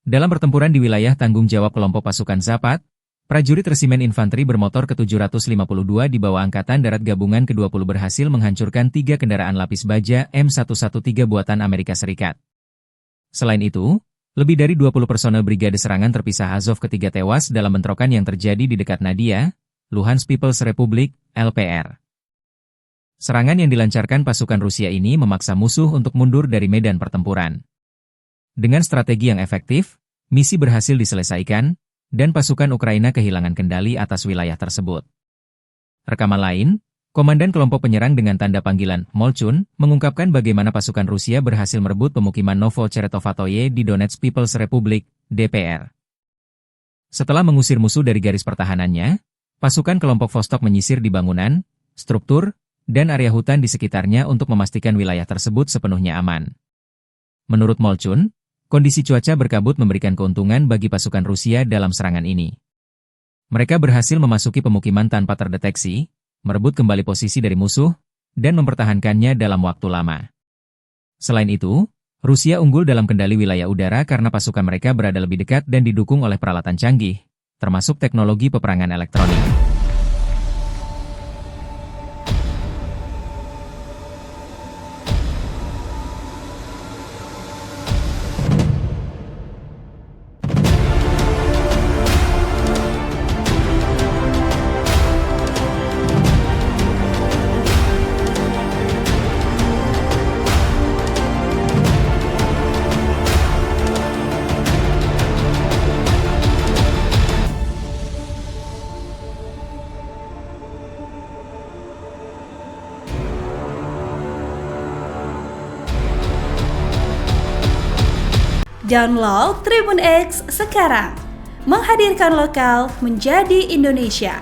Dalam pertempuran di wilayah tanggung jawab kelompok pasukan Zapad, prajurit resimen infanteri bermotor ke-752 di bawah Angkatan Darat Gabungan ke-20 berhasil menghancurkan 3 kendaraan lapis baja M113 buatan Amerika Serikat. Selain itu, lebih dari 20 personel Brigade Serangan Terpisah Azov ketiga tewas dalam bentrokan yang terjadi di dekat Nadia, Luhansk People's Republic, LPR. Serangan yang dilancarkan pasukan Rusia ini memaksa musuh untuk mundur dari medan pertempuran. Dengan strategi yang efektif, misi berhasil diselesaikan, dan pasukan Ukraina kehilangan kendali atas wilayah tersebut. Rekaman lain, Komandan Kelompok Penyerang dengan tanda panggilan Molchun mengungkapkan bagaimana pasukan Rusia berhasil merebut pemukiman Novo-Cheretovatoye di Donetsk People's Republic, DPR. Setelah mengusir musuh dari garis pertahanannya, pasukan kelompok Vostok menyisir di bangunan, struktur, dan area hutan di sekitarnya untuk memastikan wilayah tersebut sepenuhnya aman. Menurut Molchun, kondisi cuaca berkabut memberikan keuntungan bagi pasukan Rusia dalam serangan ini. Mereka berhasil memasuki pemukiman tanpa terdeteksi, merebut kembali posisi dari musuh, dan mempertahankannya dalam waktu lama. Selain itu, Rusia unggul dalam kendali wilayah udara karena pasukan mereka berada lebih dekat dan didukung oleh peralatan canggih, termasuk teknologi peperangan elektronik. Download Tribun X sekarang, menghadirkan lokal menjadi Indonesia.